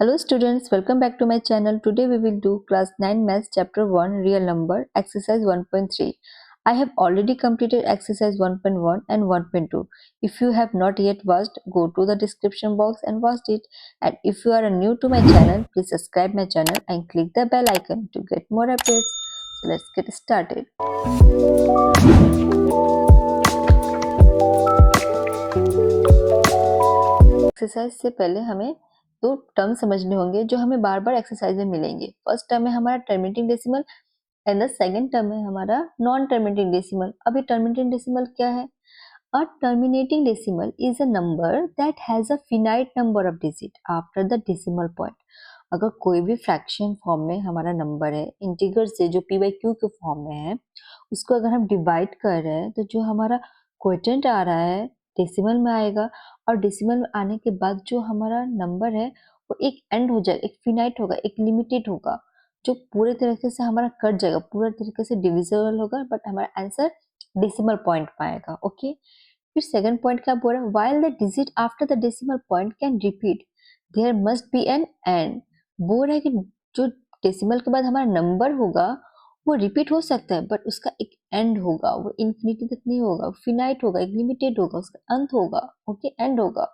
Hello students, welcome back to my channel. Today we will do class 9 maths chapter 1 real number exercise 1.3. I have already completed exercise 1.1 and 1.2. If you have not yet watched, go to the description box and watch it. And if you are new to my channel, please subscribe my channel and click the bell icon to get more updates. So let's get started. Exercise से पहले हमें दो term समझने होंगे जो हमें बार बार exercise में मिलेंगे. फर्स्ट टर्म है हमारा terminating decimal and the second term है हमारा नॉन टर्मिनेटिंग डेसिमल. अभी टर्मिनेटिंग डेसिमल क्या है? अ terminating decimal is a number that has a finite number of digit after the decimal point. अगर कोई भी फ्रैक्शन फॉर्म में हमारा नंबर है इंटीगर से जो पी बाई क्यू के फॉर्म में है, उसको अगर हम डिवाइड कर रहे हैं तो जो हमारा क्वोटिएंट आ रहा है डेसिमल में आएगा, और डेसिमल में आने के बाद जो हमारा नंबर है वो एक एंड हो जाएगा, एक फिनाइट होगा, एक लिमिटेड होगा, जो पूरे तरीके से हमारा कट जाएगा, पूरा तरीके से डिविजिबल होगा, बट हमारा आंसर डेसिमल पॉइंट में आएगा. ओके. फिर सेकंड पॉइंट क्या बोल रहा है? While the digit after the decimal point can repeat there must be an end. बोल रहा है कि जो डेसिमल के बाद हमारा नंबर होगा वो रिपीट हो सकता है, बट उसका एक एंड होगा, वो इन्फिनिटी तक नहीं होगा, फिनाइट होगा, एक लिमिटेड होगा, उसका अंत होगा. ओके, एंड होगा.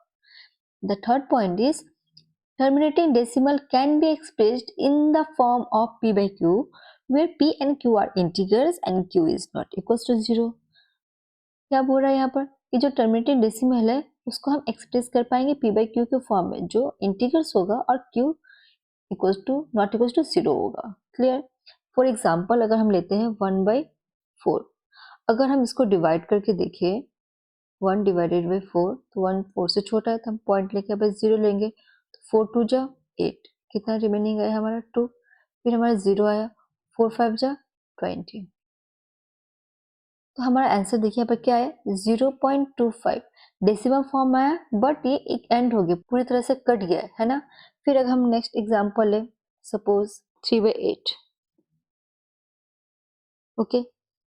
The third point is terminating decimal can be expressed in the form of p by q, where p and q are integers and q is not equals to 0. क्या बोल रहा है यहाँ पर कि जो टर्मिनेटिंग डेसिमल है उसको हम एक्सप्रेस कर पाएंगे p by q के फॉर्म में, जो इंटीगर्स होगा और q equals to not equals to 0 होगा. क्लियर? फॉर एग्जाम्पल अगर हम लेते हैं 1/4, अगर हम इसको डिवाइड करके देखें 1 डिवाइडेड बाई 4, तो 1 4 से छोटा है तो हम पॉइंट लेके बस 0 लेंगे. तो 4 2 जा 8, कितना रिमेनिंग आया हमारा 2, फिर हमारा 0 आया, 4 5 जा 20. तो हमारा आंसर देखिए यहाँ पर क्या है 0.25. डेसिमल फॉर्म आया बट ये एक एंड हो गया, पूरी तरह से कट गया है ना. फिर अगर हम नेक्स्ट एग्जाम्पल ले, सपोज 3/8. ओके,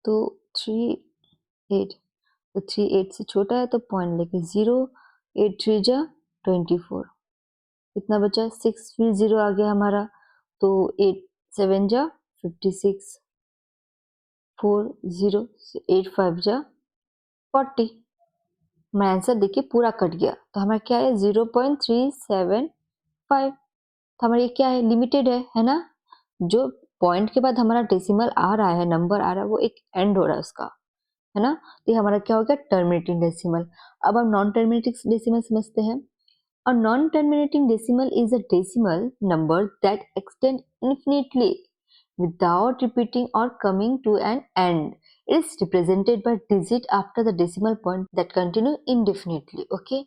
तो 3/8, तो 3/8 से छोटा है तो पॉइंट लेके 0, 8 3 जा 24, कितना बचा 6, फिर 0 आ गया हमारा, तो 8 7 जा 56, 4 0 8 5 जा 40. हमारा आंसर देखिए पूरा कट गया, तो हमारा क्या है 0.375. तो हमारा ये क्या है, लिमिटेड है ना. जो पॉइंट के बाद हमारा डेसिमल आ रहा है, नंबर आ रहा है, वो एक एंड हो रहा है उसका, है ना. तो ये हमारा क्या हो गया, टर्मिनेटिंग डेसिमल. अब हम नॉन टर्मिनेटिंग डेसिमल समझते हैं. A non-terminating decimal is a decimal number that extends infinitely without repeating or coming to an end. It is represented by digit after the decimal point that continue indefinitely. Okay?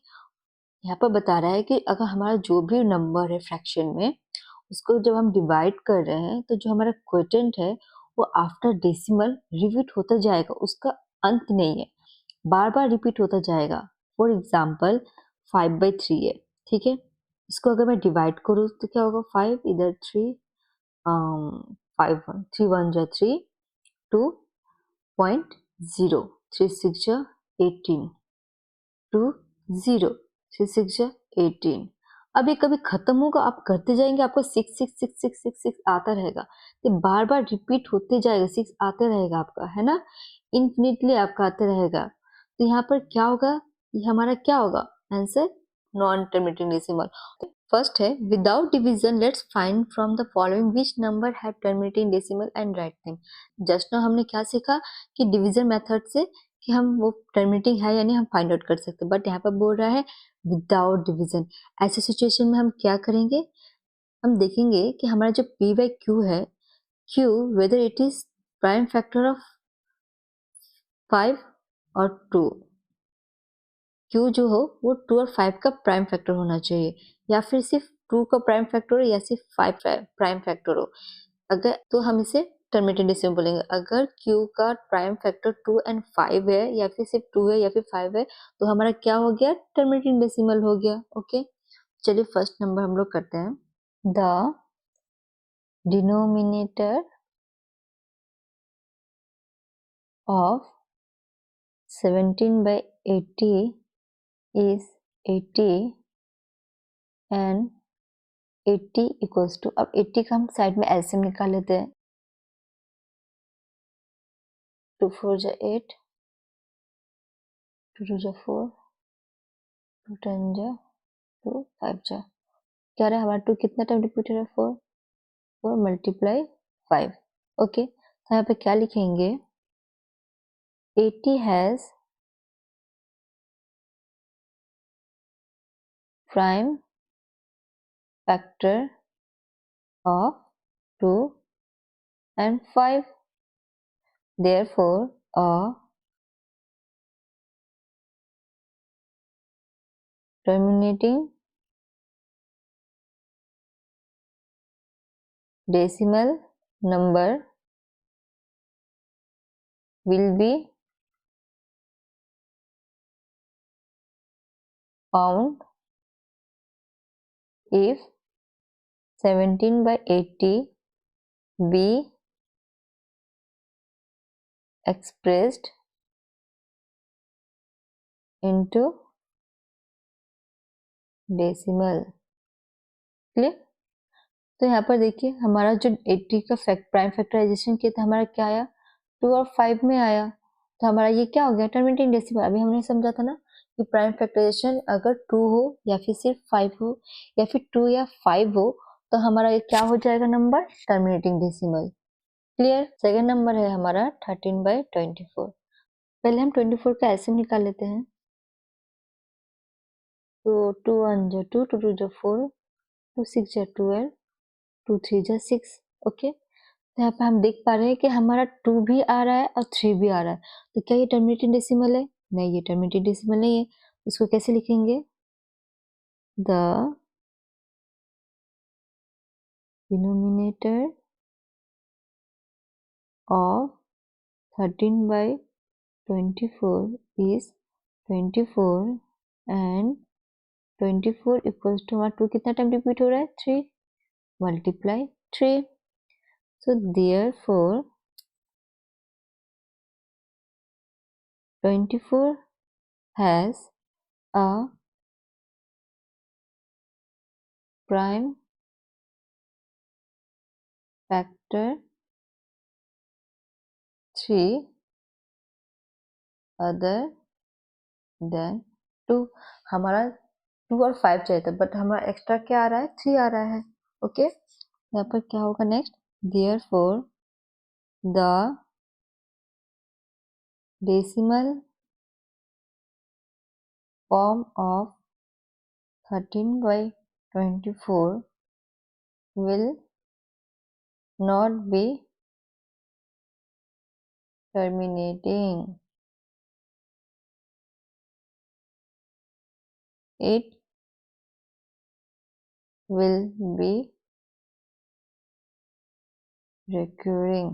यहाँ पर बता रहा है कि अगर हमारा जो भी नंबर है फ्रैक्शन में, उसको जब हम डिवाइड कर रहे हैं तो जो हमारा क्वोटिएंट है वो आफ्टर डेसिमल रिपीट होता जाएगा, उसका अंत नहीं है, बार बार रिपीट होता जाएगा. फॉर एग्जाम्पल 5/3 है, ठीक है. इसको अगर मैं डिवाइड करूँ तो क्या होगा, 5 इधर 3, 5 1 3 1 जा 3, 2.0, 3 6 जा 18, 2 0, 3 6 जा 18. अब ये कभी खत्म होगा, आप करते जाएंगे, आपको 6 6 6 6 6 6 आता रहेगा, तो बार बार रिपीट होते जाएगा, 6 आते रहेगा आपका, है ना, इन्फिनिटली आपका आते रहेगा. तो यहाँ पर क्या होगा, ये हमारा क्या होगा answer, non terminating decimal. First है without division, let's find from the following which number have terminating decimal and write them. Just now हमने क्या सीखा कि डिवीजन मेथड से कि हम वो टर्मिनेटिंग है यानी हम फाइंड आउट कर सकते हैं, बट यहाँ पर बोल रहा है विदाउट डिवीजन. ऐसे सिचुएशन में हम क्या करेंगे, हम देखेंगे कि हमारा जो p बाई क्यू है, q whether it is prime factor of 5 और 2, q जो हो वो 2 और 5 का प्राइम फैक्टर होना चाहिए, या फिर सिर्फ 2 का प्राइम फैक्टर हो या सिर्फ 5 प्राइम फैक्टर हो. अगर तो हम इसे टर्मिनेटिंग डेसिमल बोलेंगे. अगर q का प्राइम फैक्टर 2 एंड 5 है, या फिर सिर्फ 2 है या फिर 5 है, तो हमारा क्या हो गया, टर्मिनेटिंग डेसिमल हो गया. ओके, चलिए फर्स्ट नंबर हम लोग करते हैं. The denominator of 17/80 is 80 and 80 equals to, अब 80 का हम साइड में एलसीएम निकाल लेते हैं। 2 4 जा 8, 2 2 जा 4, 2 10 जा 2, 5 जा, क्या रहा हमारा 2 कितना टाइम रिपीट हो रहा है? 4, 4 मल्टीप्लाई 5। ओके, तो यहाँ पे क्या लिखेंगे? 80 has prime factor of 2 and 5, therefore a terminating decimal number will be found if 17/80 be expressed into decimal। Clear? तो यहाँ पर देखिए हमारा जो 80 का प्राइम फैक्टराइजेशन किया था, हमारा क्या आया? 2 और 5 में आया, तो हमारा ये क्या हो गया? Terminating decimal. अभी हमने समझा था ना कि प्राइम फैक्टराइजेशन अगर 2 हो या फिर सिर्फ 5 हो या फिर 2 या 5 हो तो हमारा ये क्या हो जाएगा number? Terminating decimal. Clear? Second number है हमारा 13/24। पहले हम 24 का एलसीएम निकाल लेते हैं। तो 2 1 जा 2, 2 2 जा 4, 2 6 जा 12, 2 3 जा 6। ओके, तो यहाँ पे हम देख पा रहे हैं कि हमारा 2 भी आ रहा है और 3 भी आ रहा है, तो क्या ये टर्मिनेटिंग डेसिमल है? नहीं, ये टर्मिनेटिंग डेसिमल नहीं है। इसको कैसे लिखेंगे? The denominator of 13/24 is 24 and 24 equals to हमारा 2 कितना टाइम रिपीट हो रहा है? 3 multiply 3। So therefore 24 has a prime factor 3 other than 2। हमारा 2 और 5 चाहिए था, बट हमारा एक्स्ट्रा क्या आ रहा है? 3 आ रहा है। ओके, यहाँ पर क्या होगा next? Therefore the decimal form of 13/24 will not be terminating, it will be recurring।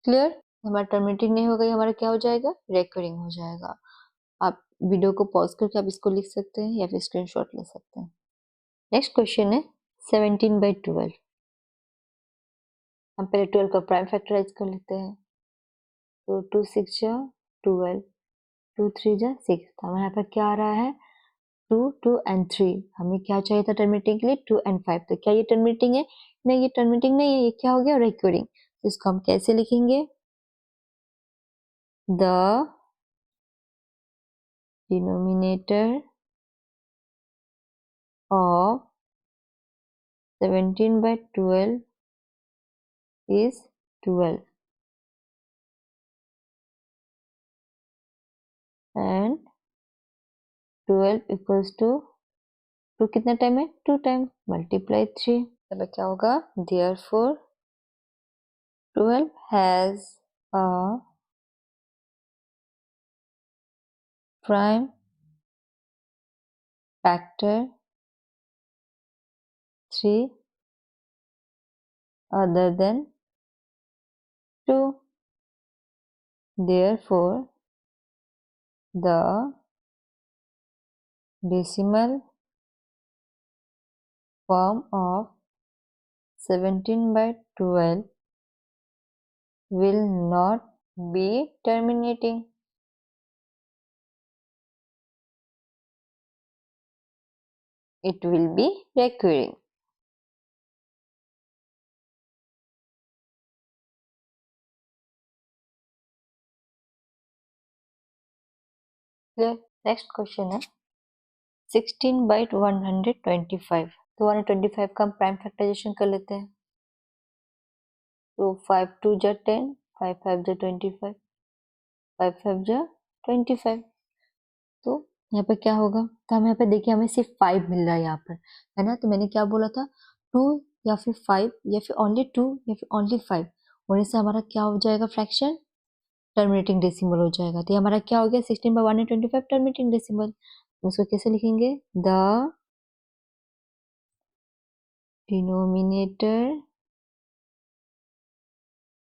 Clear? हमारा टर्मिनेटिंग नहीं होगा, हमारा क्या हो जाएगा? रेकरिंग हो जाएगा। आप वीडियो को पॉज करके आप इसको लिख सकते हैं या फिर स्क्रीनशॉट ले सकते हैं। नेक्स्ट क्वेश्चन है 17/12। हम पहले 12 का प्राइम फैक्टराइज कर लेते हैं। तो 2 6 जा 12, 2 3 जा 6। तो हमारे यहाँ पर क्या आ रहा है? 2 2 एंड 3। हमें क्या चाहिए था टर्मिनेटिंग के लिए? 2 एंड 5। तो क्या ये टर्मिनेटिंग है? नहीं, ये टर्मिनेटिंग नहीं है। ये क्या हो गया? रिकरिंग। तो इसको हम कैसे लिखेंगे? The denominator of 17/12 is 12 and 12 equals to 2 कितना टाइम है? 2 टाइम मल्टीप्लाई 3। अब क्या होगा? Therefore 12 has a prime factor 3 other than 2। Therefore the decimal form of 17/12 will not be terminating। It will be recurring. Clear? Next question है 16 by 125. तो 125 का हम prime factorisation कर लेते हैं. तो 5 2 जा 10, 5 5 जा 25, 5 5 जा 25. तो यहाँ पे क्या होगा, तो हम यहाँ पे देखिए हमें सिर्फ 5 मिल रहा है यहाँ पर, है ना. तो मैंने क्या बोला था, 2 या फिर 5 या फिर ओनली 2 या फिर ओनली 5 होने से हमारा क्या हो जाएगा फ्रैक्शन, टर्मिनेटिंग डेसिमल हो जाएगा. तो ये हमारा क्या हो गया, 16 by 125 टर्मिनेटिंग डेसिमल. उसको कैसे लिखेंगे, the denominator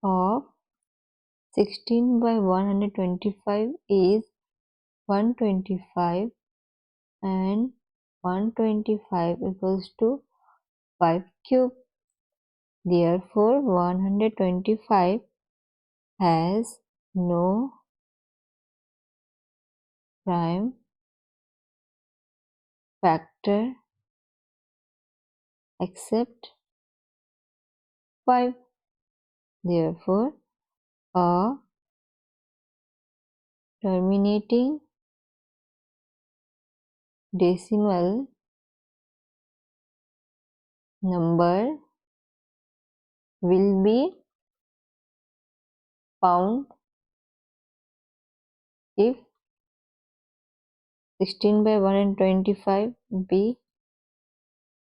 of 16 by 125 is 125 and 125 equals to 5 cube. Therefore, 125 has no prime factor except 5. Therefore, a terminating decimal number will be found if 16 by 125 be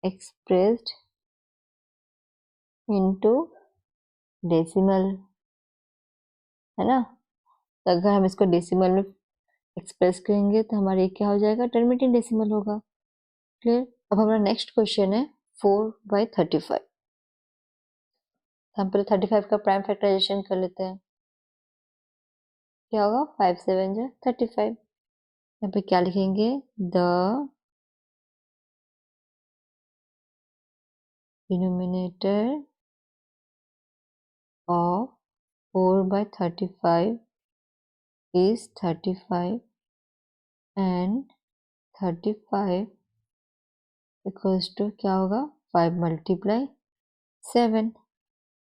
expressed into decimal, है ना. तो अगर हम इसको decimal में एक्सप्रेस करेंगे तो हमारा ये क्या हो जाएगा, टर्मिनेटिंग डेसिमल होगा. क्लियर. अब हमारा नेक्स्ट क्वेश्चन है 4 by 35. हम पहले 35 का प्राइम फैक्टराइजेशन कर लेते हैं. क्या होगा, 5 7 जा 35. यहाँ पे क्या लिखेंगे, the denominator of 4 by 35 is 35 and 35 equals to क्या होगा, 5 multiply 7.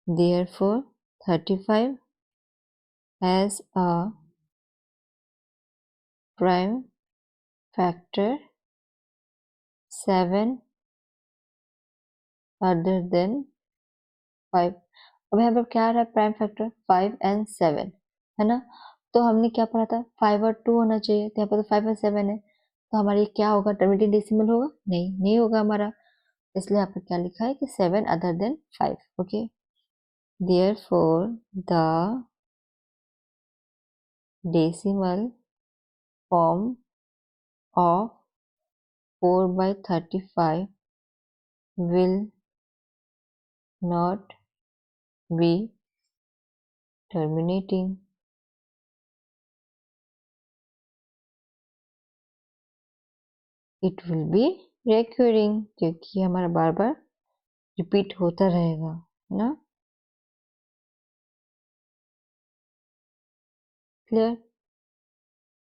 Therefore, 35 has a prime factor 7 other than 5. अब यहाँ पर क्या आ रहा है, प्राइम फैक्टर 5 and 7, है ना. तो हमने क्या पढ़ा था, 5 और 2 होना चाहिए. तो यहाँ पर तो 5 और 7 है. तो हमारा ये क्या होगा, टर्मिनेटिंग डेसिमल होगा, नहीं होगा हमारा. इसलिए यहाँ पर क्या लिखा है कि 7 other than 5. Okay. Therefore, the decimal form of 4 by 35 will not be terminating. It will be recurring, क्योंकि हमारा बार बार रिपीट होता रहेगा, है ना. क्लियर.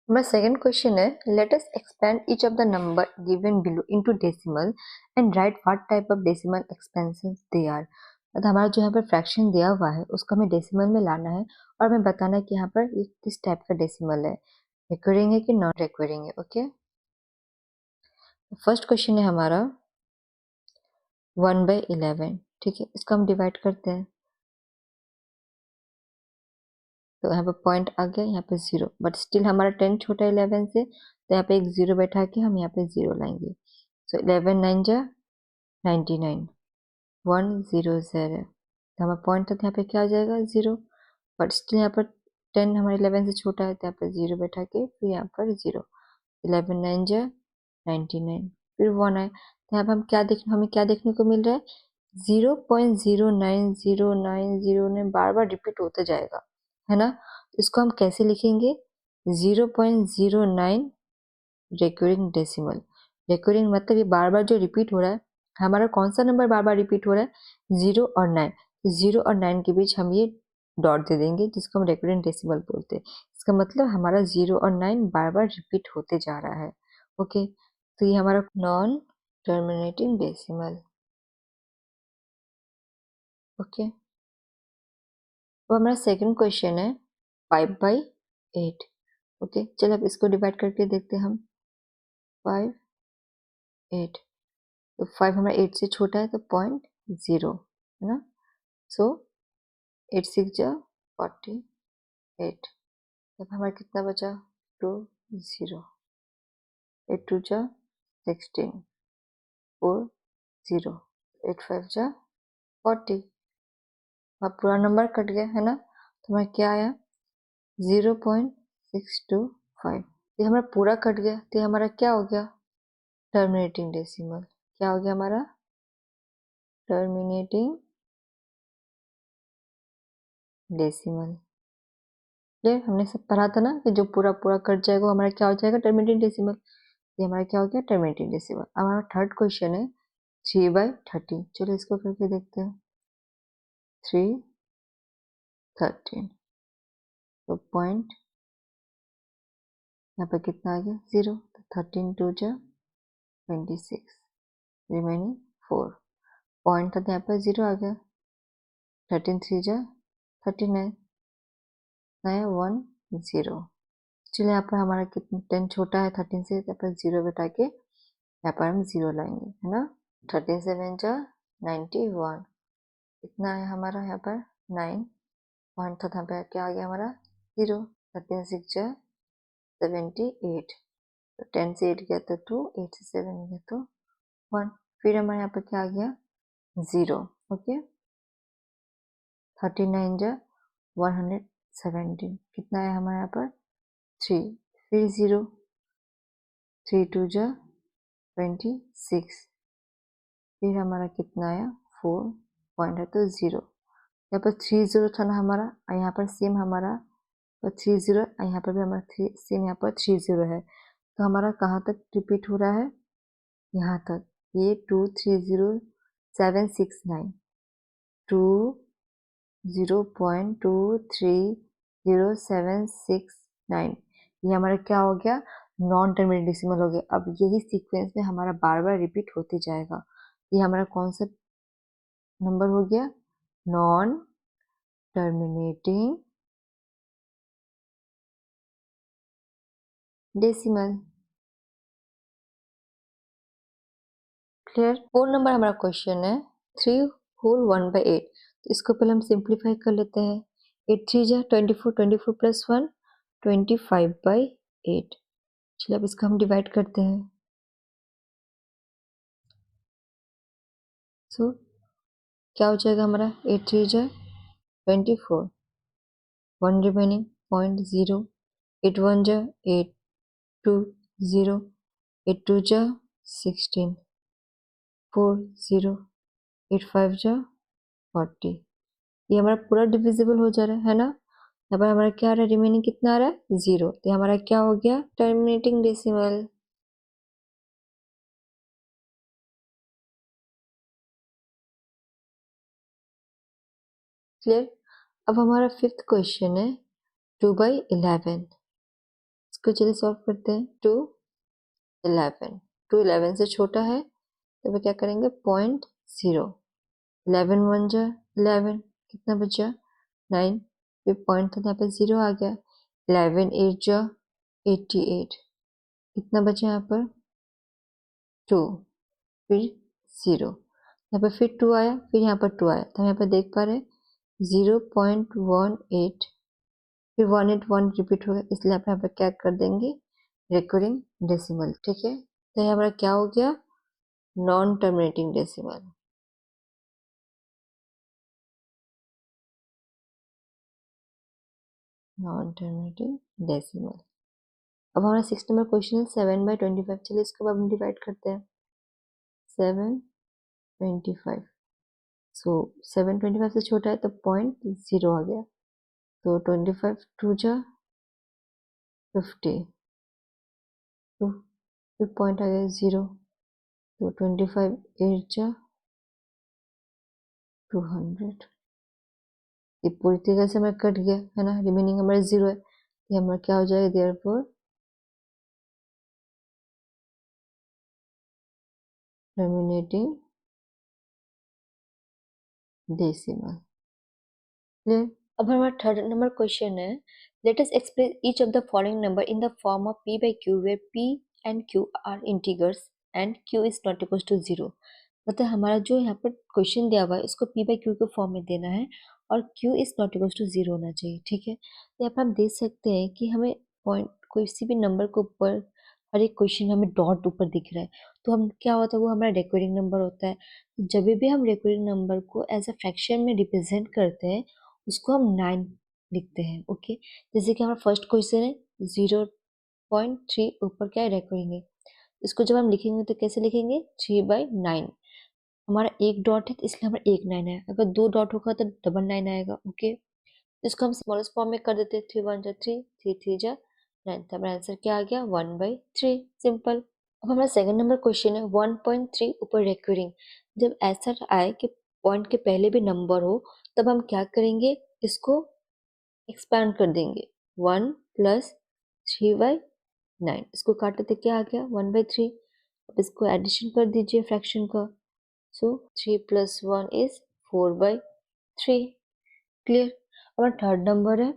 हमारा सेकंड क्वेश्चन है, let us expand each of the number given below into decimal and write what type of decimal expansions they are. तो हमारा जो यहाँ पर फ्रैक्शन दिया हुआ है उसको हमें डेसिमल में लाना है और हमें बताना है कि यहाँ पर ये किस टाइप का डेसिमल है, रिकरिंग है कि नॉन रिकरिंग है. ओके. फर्स्ट क्वेश्चन है हमारा 1 by 11. ठीक है, इसको हम डिवाइड करते हैं. तो यहाँ पे पॉइंट आ गया, यहाँ पे 0, बट स्टिल हमारा 10 छोटा है 11 से, तो यहाँ पे एक 0 बैठा के हम यहाँ पे 0 लाएंगे. सो 11 9 जा 99, 1 0 0. तो हमारा पॉइंट था यहाँ पे क्या आ जाएगा, 0, बट स्टिल यहाँ पर 10 हमारे 11 से छोटा है, तो यहाँ पे 0 बैठा के फिर यहाँ पर 0. 11 9 जा 99, फिर 1 आए. तो यहाँ पे हमें क्या देखने को मिल रहा है, 0.09090 बार बार रिपीट होता जाएगा, है ना. इसको हम कैसे लिखेंगे, 0.09 रिकरिंग डेसिमल. रिकरिंग मतलब ये बार बार जो रिपीट हो रहा है, हमारा कौन सा नंबर बार बार रिपीट हो रहा है, 0 और 9. 0 और 9 के बीच हम ये डॉट दे देंगे जिसको हम रिकरिंग डेसिमल बोलते हैं. इसका मतलब हमारा 0 और 9 बार बार रिपीट होते जा रहा है. ओके. तो ये हमारा नॉन टर्मिनेटिंग डेसिमल। ओके, अब हमारा सेकंड क्वेश्चन है 5/8। ओके, चलो अब इसको डिवाइड करके देखते हैं हम। 5, 8, तो 5 हमारा 8 से छोटा है तो 0.0 है ना। सो 8 6 जा 48, तब हमारा कितना बचा 2 0, 8 2 जा 16, 4 0, 8 5 जा 40। अब पूरा नंबर कट गया है ना, तो हमारा क्या आया 0.625। ये हमारा पूरा कट गया, तो ये हमारा क्या हो गया टर्मिनेटिंग डेसिमल। क्या हो गया हमारा टर्मिनेटिंग डेसिमल। क्लियर, हमने सब पढ़ा था ना कि जो पूरा पूरा कट जाएगा हमारा क्या हो जाएगा टर्मिनेटिंग डेसिमल। ये हमारा क्या हो गया टर्मिनेटिंग डेसिमल। अब हमारा थर्ड क्वेश्चन है 3/13। चलो इसको करके देखते हैं। 3/13, तो पॉइंट यहाँ पर कितना आ गया 0, तो 13 2 जा 26, रिमेनिंग 4। पॉइंट था यहाँ पर 0 आ गया। 13 3 जा 39, नया 1 0। चलिए यहाँ पर हमारा कितना 10 छोटा है 13 से, यहाँ पर 0 बटा के यहाँ पर हम 0 लाएंगे है ना। 13 7 जा 91, कितना है हमारा यहाँ पर 9। पॉइंट था यहाँ पे क्या आ गया हमारा 0। 13 6 जा 78, तो 10 से 8 गया तो 2, 8 से 7 गया तो 1। फिर हमारे यहाँ पर क्या आ गया 0। ओके, 39 जा 117, कितना है हमारे यहाँ पर 3, फिर 0, 3 2 जा 26, फिर हमारा कितना आया 4। पॉइंट है तो 0। यहाँ पर 30 था ना हमारा, और यहाँ पर सेम हमारा 30, यहाँ पर भी हमारा सेम यहाँ पर 30 है। तो हमारा कहाँ तक रिपीट हो रहा है यहाँ तक, ये 2 3 0 7 6 9, 2 0.23076 9, ये हमारा क्या हो गया नॉन टर्मिनेटिंग डेसिमल हो गया। अब यही सीक्वेंस में हमारा बार बार रिपीट होते जाएगा। ये हमारा कौन सा नंबर हो गया non terminating decimal. Clear. 4 number हमारा क्वेश्चन है 3 होल 1/8। तो इसको पहले हम सिंप्लीफाई कर लेते हैं। 8 3 जा 24, 24 प्लस 1 25/8। चलिए अब इसको हम डिवाइड करते हैं। सो क्या हो जाएगा हमारा 8 3 जा 24, 1 रिमेनिंग 0.0, 8 1 जा 8 2 0, 8 2 जा 16, 4 0, 8 5 जा 40। ये हमारा पूरा डिविजिबल हो जा रहा है ना। यहाँ पर हमारा क्या आ रहा है रिमेनिंग कितना आ रहा है 0, तो हमारा क्या हो गया टर्मिनेटिंग डेसिमल। क्लियर। अब हमारा फिफ्थ क्वेश्चन है 2/11। इसको चलिए सॉल्व करते हैं। 2 11, 2 11 से छोटा है तो वो क्या करेंगे 0.0। 11 1 जा 11, कितना बचा 9, फिर पॉइंट था यहाँ पे 0 आ गया। 11 8 जा 88, कितना बचा यहाँ पर 2, फिर 0, यहाँ पर फिर 2 आया, फिर यहाँ पर 2 आया, तो हम यहाँ पर देख पा रहे हैं 0.18, फिर 181 रिपीट हो गया, इसलिए आप यहाँ पर क्या कर देंगे रिकरिंग डेसिमल। ठीक है, तो ये हमारा क्या हो गया non terminating decimal. Non terminating decimal. अब हमारा 6 नंबर क्वेश्चन है 7/25। चलिए इसको अब हम डिवाइड करते हैं। 7/25, सो 7/25 से छोटा है तो 0.0 आ गया, तो 25 2 जा 50, तो फिर पॉइंट आ गया 0, तो 25 8 जा 200। ये पूरी तरीके से हमारा कट गया है ना, रिमेनिंग हमारा 0 है, तो हमारा क्या हो जाएगा देयरफॉर टर्मिनेटिंग डेसिमल। क्लियर। अब हमारा थर्ड नंबर क्वेश्चन है, let us express each of the following number in the form of p by q where p and q are integers and q is not equal to 0। मतलब हमारा जो यहाँ पर question दिया हुआ है इसको p by q के फॉर्म में देना है और q is not equal to 0 होना चाहिए। ठीक है, तो यहाँ पर हम देख सकते हैं कि हमें पॉइंट कोई सी भी नंबर के ऊपर हर एक क्वेश्चन हमें डॉट ऊपर दिख रहा है, तो हम क्या होता है वो हमारा रिकरिंग नंबर होता है। जब भी हम रिकरिंग नंबर को एज अ फ्रैक्शन में रिप्रेजेंट करते हैं उसको हम 9 लिखते हैं। ओके, जैसे कि हमारा फर्स्ट क्वेश्चन है 0.3 ऊपर क्या है रिकरिंग है, इसको जब हम लिखेंगे तो कैसे लिखेंगे 3/9। हमारा एक डॉट है तो इसलिए हमारा एक 9 है, अगर दो डॉट होगा तो डबल 9 आएगा। ओके, इसको हम स्मॉलेस्ट फॉर्म में कर देते हैं, 3 1 जा 3, 3 3 जा 9, तो हमारा आंसर क्या आ गया 1/3। सिंपल। अब हमारा सेकंड नंबर क्वेश्चन है 1.3 ऊपर रिकरिंग। जब ऐसा आए कि पॉइंट के पहले भी नंबर हो तब हम क्या करेंगे, इसको एक्सपैंड कर देंगे 1 प्लस 3/9, इसको काटे तो क्या आ गया 1/3। अब इसको एडिशन कर दीजिए फ्रैक्शन का, सो 3 + 1 इज 4/3। क्लियर। हमारा थर्ड नंबर है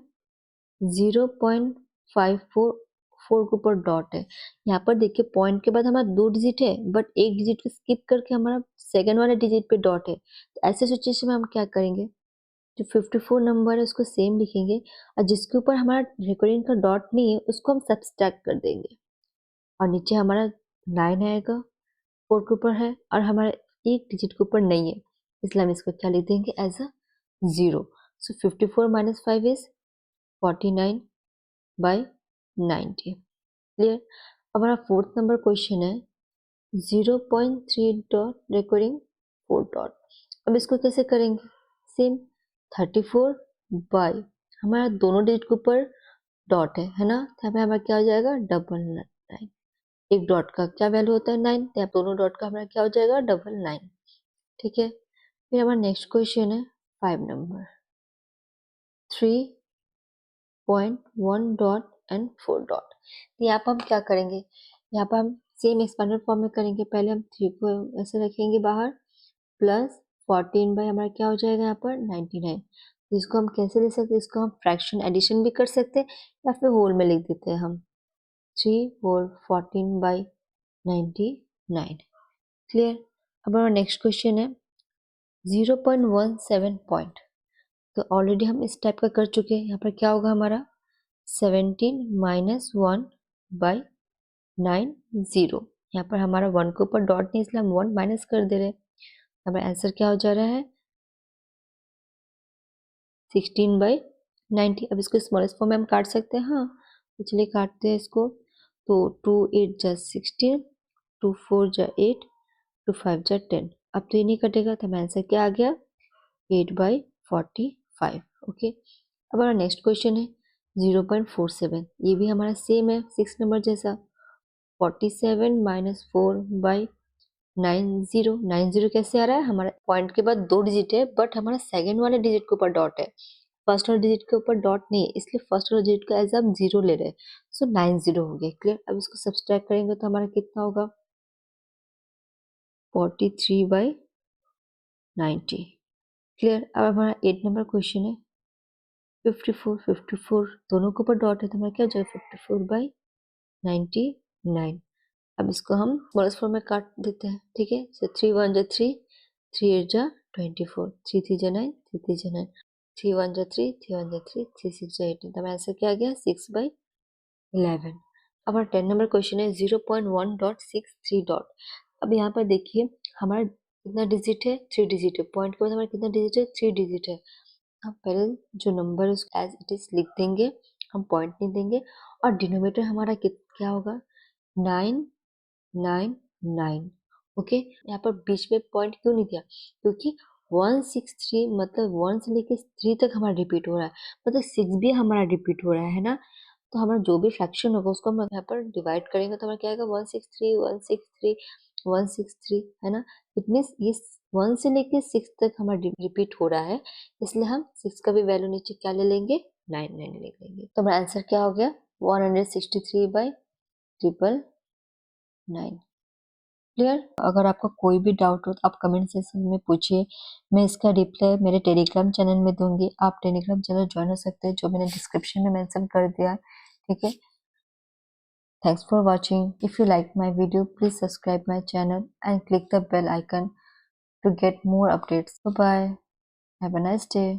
0.544 के ऊपर डॉट है। यहाँ पर देखिए पॉइंट के बाद हमारा दो डिजिट है बट एक डिजिट को स्किप करके हमारा सेकंड वाले डिजिट पे डॉट है, तो ऐसे सिचुएशन में हम क्या करेंगे, जो 54 नंबर है उसको सेम लिखेंगे और जिसके ऊपर हमारा रिकरिंग का डॉट नहीं है उसको हम सब्सट्रैक्ट कर देंगे और नीचे हमारा 9 आएगा, 4 के ऊपर है और हमारा एक डिजिट के ऊपर नहीं है, इसलिए हम इसको क्या लिख देंगे as a 0। So 54 - 5 is 49/90। Clear. अब हमारा फोर्थ नंबर क्वेश्चन है 0.3 डॉट रिकरिंग 4 डॉट। अब इसको कैसे करेंगे, सेम 34 बाय हमारा दोनों डिजिट के ऊपर डॉट है ना, तो यहाँ पे हमारा क्या हो जाएगा 999। एक डॉट का क्या वैल्यू होता है 9, तो यहाँ दोनों डॉट का हमारा क्या हो जाएगा 99। ठीक है, फिर हमारा नेक्स्ट क्वेश्चन है 5 नंबर 3.1 डॉट एंड 4 डॉट। तो यहाँ पर हम क्या करेंगे, यहाँ पर हम सेम एक्सपेंडेड फॉर्म में करेंगे। पहले हम 3 को ऐसे रखेंगे बाहर प्लस 14 बाई हमारा क्या हो जाएगा यहाँ पर 99। तो इसको हम कैसे ले सकते हैं, इसको हम फ्रैक्शन एडिशन भी कर सकते हैं या फिर होल में लिख देते हैं हम 3 4 14/99। क्लियर। अब हमारा नेक्स्ट क्वेश्चन है 0.17 पॉइंट। तो ऑलरेडी हम इस टाइप का कर चुके हैं, यहाँ पर क्या होगा हमारा 17 - 1/90। यहाँ पर हमारा 1 के ऊपर डॉट नहीं इसलिए हम 1 माइनस कर दे रहे हैं, हमारा आंसर क्या हो जा रहा है 16/90। अब इसको स्मॉलेस्ट फॉर्म में हम काट सकते हैं, हाँ तो चलिए काटते हैं इसको। तो 2 8 जा 16, 2 4 जा 8, 2 5 जा 10। अब तो ये नहीं कटेगा तो हमारा आंसर क्या आ गया 8/45। ओके, अब हमारा नेक्स्ट क्वेश्चन है 0.47। ये भी हमारा सेम है 6 नंबर जैसा। 47 - 4/90। 90 कैसे आ रहा है, हमारा पॉइंट के बाद दो डिजिट है बट हमारा सेकंड वाले डिजिट के ऊपर डॉट है, फर्स्ट वाले डिजिट के ऊपर डॉट नहीं है, इसलिए फर्स्ट वाले डिजिट को एज हम 0 ले रहे हैं। सो 90 हो गया। क्लियर। अब इसको सब्सट्रैक्ट करेंगे तो हमारा कितना होगा 43/90। क्लियर। अब हमारा 8 नंबर क्वेश्चन है 54 54 दोनों के ऊपर डॉट है तो हमारा क्या हो जाएगा 54/99। अब इसको हम स्मॉलेस्ट फॉर्म में काट देते हैं। ठीक है, सो 3 1 जा 3, 3 8 जा 24, 3 3 जा 9, 3 3 जा 9, 3 1 जा 3, 3 1 जा 3, 3 6 जा 18। तो आंसर क्या आ गया 6/11। अब हमारा 10 नंबर क्वेश्चन है 0.1.63 डॉट। अब यहाँ पर देखिए हमारा कितना डिजिट है 3 डिजिट है, पॉइंट के बाद हमारा कितना डिजिट है 3 डिजिट है। हम पहले जो नंबर है उसको एज इट इज लिख देंगे, हम पॉइंट नहीं देंगे और डिनोमिनेटर हमारा क्या होगा 999। ओके, यहाँ पर बीच में पॉइंट क्यों नहीं दिया, क्योंकि 163 मतलब 1 से लेके 3 तक हमारा रिपीट हो रहा है, मतलब 6 भी हमारा रिपीट हो रहा है ना। तो हमारा जो भी फ्रैक्शन होगा उसको हम यहाँ पर डिवाइड करेंगे तो हमारा क्या आएगा 163 163 163 है ना। इट मीन्स ये 1 से लेके 6 तक हमारा रिपीट हो रहा है, इसलिए हम 6 का भी वैल्यू नीचे क्या ले लेंगे 99 ले लेंगे। तो हमारा आंसर क्या हो गया 163/999। क्लियर? अगर आपका कोई भी डाउट हो तो आप कमेंट सेक्शन में पूछिए, मैं इसका रिप्लाई मेरे टेलीग्राम चैनल में दूंगी। आप टेलीग्राम चैनल ज्वाइन हो सकते हैं, जो मैंने डिस्क्रिप्शन में मेंशन कर दिया है, ठीक है। Thanks for watching. If you like my video, please subscribe my channel and click the bell icon to get more updates. Bye bye. Have a nice day.